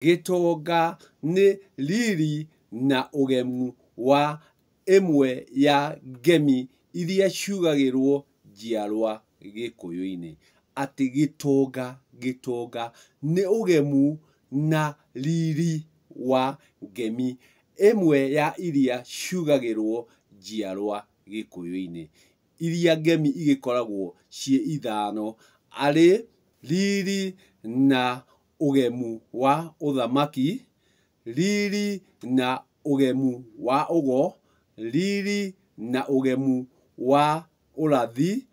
Gĩtonga nĩ riri na ũgemu wa ĩmwe ya ngemi iria ciugagĩrwo njiarwa Gĩkũyũ-inĩ. Atĩ gĩtonga nĩ ũgemu na riri wa ngemi ĩmwe ya iria ciugagĩrwo njiarwa Gĩkũyũ-inĩ. Iria ngemi igĩkoragwo ciĩ ithano arĩ riri na ũgemu wa ũthamaki, riri na ũgemu wa ũgo, riri na ũgemu wa ũrathi,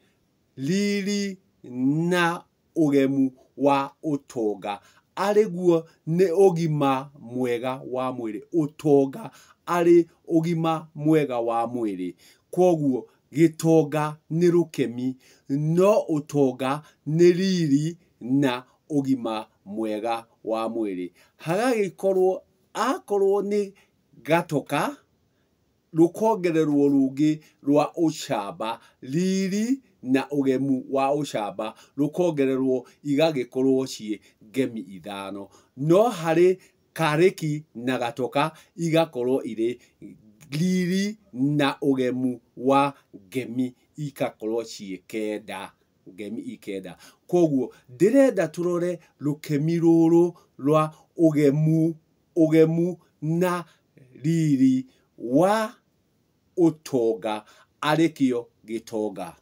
riri na ũgemu wa ũtonga. Arĩguo nĩ ũgima mwega wa mwĩrĩ. Ũtonga arĩ ũgima mwega wa mwĩrĩ. Koguo gĩtonga nĩ rũkemi, no ũtonga nĩ riri na ũgima mwega wa mwĩrĩ. Hagagĩkorwo akorwo nĩ gatoka, rũkongererwo rũngĩ rwa ũcamba, riri na ũgemu wa ũcamba rũkongererwo igagĩkorwo ciĩ ngemi ithano. No harĩ karĩki na gatoka igakorwo irĩ riri na ũgemu wa ngemi igakorwo ciĩ kenda, ngemi ikenda. Koguo ndĩrenda tũrore rũkemi rũrũ rwa ũgemu na riri wa ũtonga arĩkĩo gĩtonga.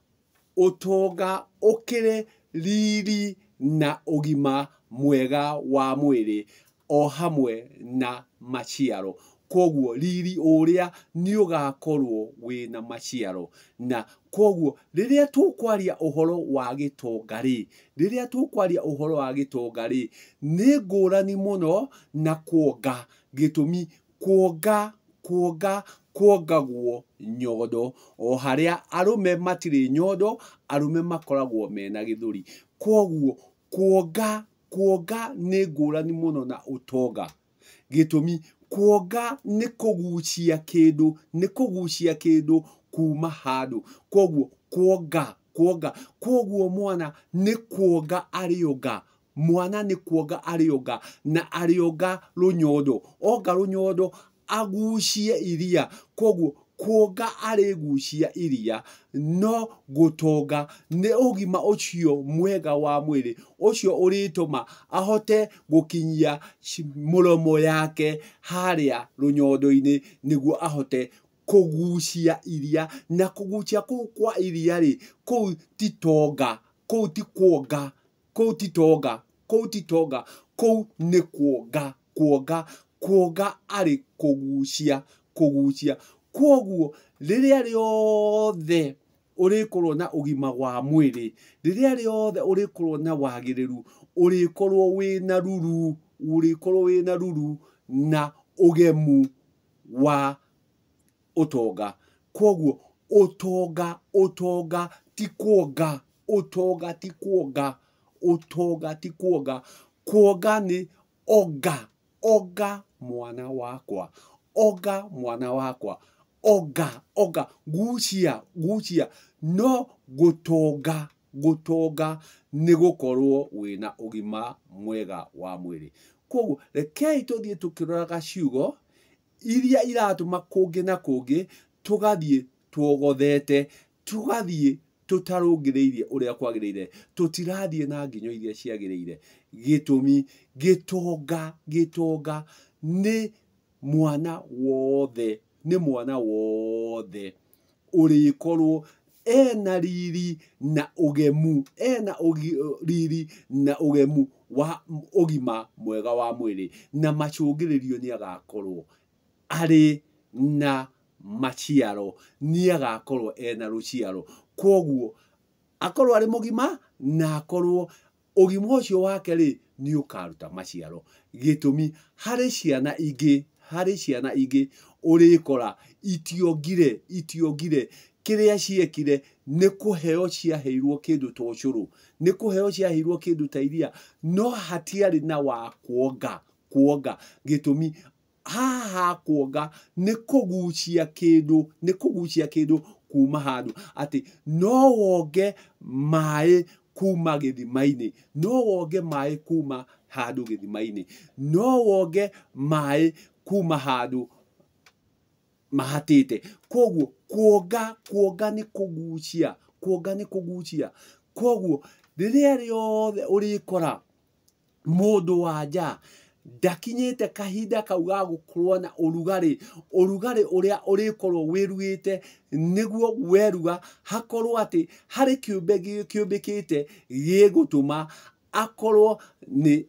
Ũtonga ũkĩrĩ riri na ũgima mwega wa mwĩrĩ o hamwe na maciaro. Koguo riri ũrĩa nĩ ũgakorwo wĩna maciaro. Na koguo rĩrĩa tũkwaria ũhoro wa gĩtonga-rĩ, nĩ ngũrani mũno na kuonga. Gĩtũmi kuongagwo nyondo, o harĩa arũme matirĩ nyondo, arũme makoragwo mena gĩthũri. Koguo kuonga nĩ ngũrani mũno na ũtonga. Gĩtũmi kuonga nĩ kũgucia kĩndũ kuma handũ. Koguo kuonga. Koguo mwana nĩ kuonga arĩonga. Na arĩonga rũnyondo. Onga rũnyondo agucie iria. Koguo kuonga arĩgucia iria. No gũtonga nĩ ũgima ũcio mwega wa mwĩrĩ, ũcio ũrĩtũma ahote gũkinyia mũromo yake harĩa rũnyondo-inĩ nĩguo ahote kũgucia iria. Na kũgucia kũu kwa iria-rĩ, kũu ti tonga, kũu ti kuonga, kũu ti tonga, kũu ti tonga, kũu nĩ kuonga. Kuonga arĩ kũgucia. Koguo rĩrĩa rĩothe ũrĩkorwo na ũgima wa mwĩrĩ, rĩrĩa rĩothe ũrĩkorwo na wagĩrĩru, ũrĩkorwo wĩna ruru na ũgemu wa ũtonga. Koguo ũtonga ti kuonga. Kuonga nĩ onga. Onga mwana wakwa. Gucia. No gũtonga nĩ gũkorwo wĩna ũgima mwega wa mwĩrĩ. Koguo rekei tũthiĩ tũkĩroraga ciugo iria iratũma kũngĩ na kũngĩ tũgathiĩ tuogothete, tũgathiĩ tũtarũngĩrĩirie ũrĩa kwagĩrĩire, tũtirathiĩ na nginyo iria ciagĩrĩire. Gĩtũmi gĩtonga nĩ mwana wothe ũrĩkorwo ena riri na ũgemu, wa ũgima mwega wa mwĩrĩ, na macũngĩrĩrio nĩ agakorwo arĩ na maciaro, nĩ agakorwo ena rũciaro. Koguo akorwo arĩ mũgima na akorwo ũgima ũcio wake-rĩ nĩ ũkaruta maciaro. Gĩtũmi harĩ ciana ingĩ ũrĩkora itiongire. Kĩrĩa ciekire nĩ kũheo ciaheirwo kĩndũ ta ũcũrũ, nĩ kũheo ciaheirwo kĩndũ ta iria, no hatiarĩ na wa kuonga. Gĩtũmi haha kuonga nĩ kũgucia kĩndũ kuma handũ. Atĩ no wonge maĩ kuma gĩthima-inĩ, no wonge maĩ kuma handũ gĩthima-inĩ, no wonge maĩ kuma handũ mahatĩte. Koguo kuonga nĩ kũgucia, kuonga nĩ kũgucia. Koguo rĩrĩa rĩothe ũrĩkora mũndũ wa nja ndakinyĩte kahinda kau ga gũkorwo na ũrugarĩ ũrĩa ũrĩkorwo wĩrugĩte nĩguo weruga hakorwo atĩ harĩ kĩũmbe kĩũmbĩkĩte gĩgũtũma akorwo nĩ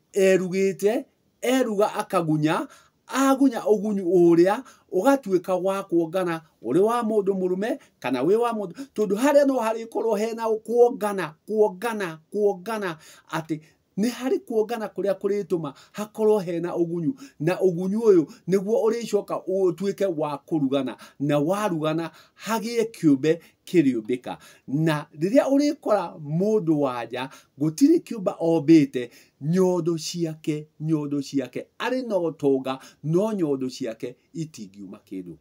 eruga akagunya, agunya ũgunyu ũrĩa ũgatuĩka wa kuongana ũrĩ wa mũndũ mũrũme kana wĩ wa mũndũ, tondũ harĩa no harĩkorwo hena kuongana atĩ nĩ harĩ kuongana kũrĩa kũrĩtũma hakorwo hena ũgunyu, na ũgunyu ũyũ nĩguo ũrĩcoka ũtuĩke wa kũrugana, na warugana hagĩe kĩũmbe kĩrĩũmbĩka. Na rĩrĩa ũrĩkora mũndũ wa nja gũtirĩ kĩũmba ombĩte, nyondo ciake arĩ na ũtonga, no nyondo ciake itingiuma kĩndũ.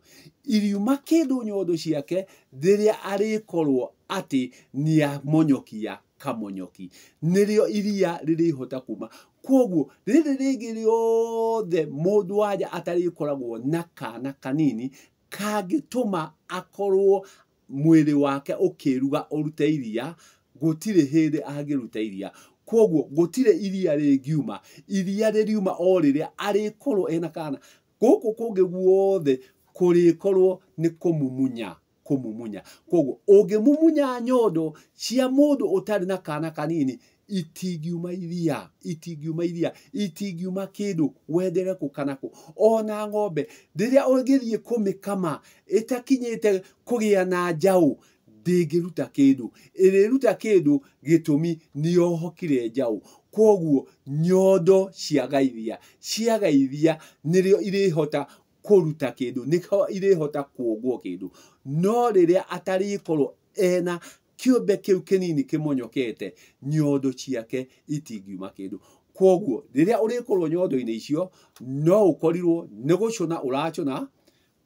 Iriuma kĩndũ nyondo ciake rĩrĩa arĩkorwo atĩ nĩamonyokia kamonyoki, nĩrĩo iria rĩrĩhota kuma. Koguo rĩrĩ rĩngĩ rĩothe mũndũ wa nja atarĩkoragwo na kana kanini kangĩtũma akorwo mwĩrĩ wake ũkĩruga ũrute iria, gũtirĩ hĩndĩ angĩruta iria. Koguo gũtirĩ iria rĩngiuma, iria rĩriuma o rĩrĩa arĩkorwo ena kana. Gũkũ kũngĩ guothe kũrĩkorwo nĩ kũmumunya. Koguo ũngĩmumunya nyondo cia mũndũ ũtarĩ na kana kanini, itingiuma iria, itingiuma kĩndũ wendere kũ kana kũ. Ona ng'ombe rĩrĩa ũngĩthiĩ kũmĩkama ĩtakinyĩte kũgĩa na njaũ, ndĩngĩruta kĩndũ, ĩrĩruta kĩndũ gĩtũmi nĩyohokire njaũ. Koguo nyondo ciaga iria nĩrĩo irĩhota kũruta kĩndũ, nĩho irĩhota kuongwo kĩndũ. No rĩrĩa atarĩkorwo ena kĩũmbe kĩu kĩnini kĩmonyokete, nyondo ciake itingiuma kĩndũ. Koguo rĩrĩa ũrĩkorwo nyondo-inĩ icio, no ũkorirwo nĩ gũcũna ũracũna,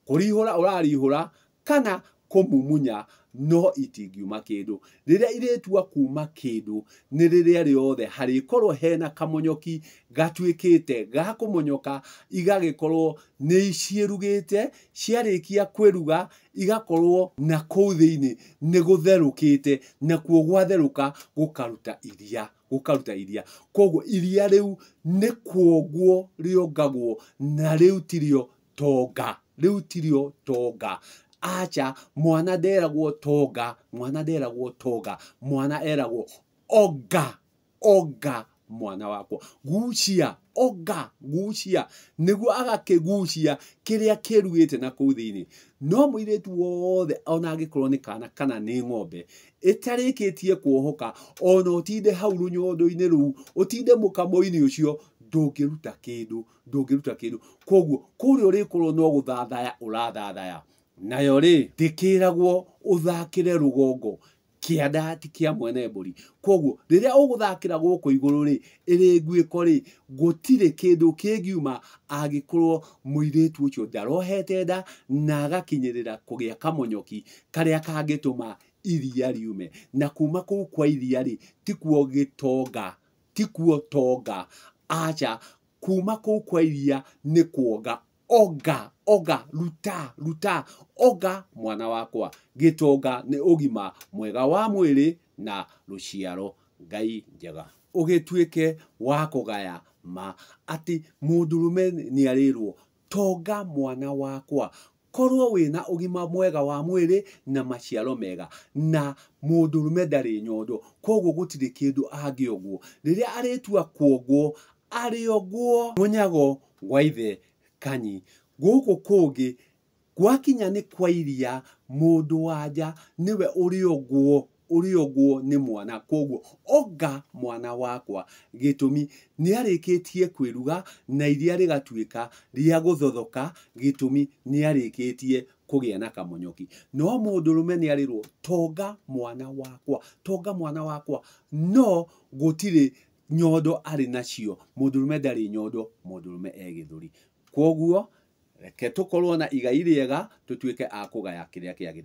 kũrihũra ũrarihũra, kana kũmumunya, no itingiuma kĩndũ. Rĩrĩa irĩtua kuma kĩndũ nĩ rĩrĩa rĩothe harĩkorwo hena kamonyoki gatuĩkĩte ga kũmonyoka, igagĩkorwo nĩ ciĩrugĩte, ciarĩkia kwĩruga igakorwo na kũu thĩinĩ nĩ gũtherũkĩte, nakuo gwatherũka gũkaruta iria. Koguo iria rĩu nĩ kuongwo rĩongagwo, na rĩu tirio tonga. Acha, mwana nderagwo tonga, mwana eragwo oga mwana wakwa. Gucia nĩguo agakĩgucia kĩrĩa kĩrugĩte na kũu thĩinĩ. No mũirĩtu wothe ona angĩkorwo nĩ kana kana nĩ ng'ombe ĩtarĩkĩtie kuohoka, ona ũtinde hau rũnyondo-inĩ rũu, ũtinde mũkamo-inĩ ũcio, ndũngĩruta kĩndũ. Koguo kũrĩa ũrĩkorwo no gũthathaya ũrathathaya. Nayo rĩ, ndĩkĩragwo ũthakĩre rũgongo, kĩanda ti kĩa mwene mbũri. Koguo rĩrĩa ũgũthakĩra gũkũ igũrũ rĩ, ĩrĩ nguĩko rĩ, gũtirĩ kĩndũ kĩngiuma angĩkorwo mũirĩtu ũcio ndarohete nda na agakinyĩrĩra kũgĩa kamonyoki karĩa kangĩtũma iria riume. Na kuma kũu kwa iria rĩ, tikuo tonga. Acha, kuma kũu kwa iria nĩ kuonga. Oga, ruta, oga mwana wakwa. Gĩtonga nĩ ũgima mwega wa mwĩrĩ na rũciaro. Ngai njega. Ũgĩtuĩke wa kũgaya ma atĩ mũndũrũme nĩarĩrwo tonga mwana wakwa, korwo wĩna ũgima mwega wa mwĩrĩ na maciaro mega, na mũndũrũme ndarĩ nyondo, koguo gũtirĩ kĩndũ angĩongwo. Rĩrĩa arĩtua kuongwo, arĩongwo mũnyago wa ithe kanyi. Gũkũ kũngĩ gwakinya nĩ kwa iria, mũndũ wa nja nĩwe ũrĩongwo nĩ mwana. Koguo oga mwana wakwa, gĩtũmi nĩarĩkĩtie kwĩruga na iria rĩgatuĩka rĩa gũthothoka, gĩtũmi nĩarĩkĩtie kũgĩa na kamonyoki. No mũndũrũme nĩarĩrwo tonga mwana wakwa, no gũtirĩ nyondo arĩ nacio. Mũndũrũme ndarĩ nyondo, mũndũrũme gĩthũri. Koguo reke tũkorwo na igai rĩega, tũtuĩke a kũgaya kĩrĩa kĩagĩrĩire.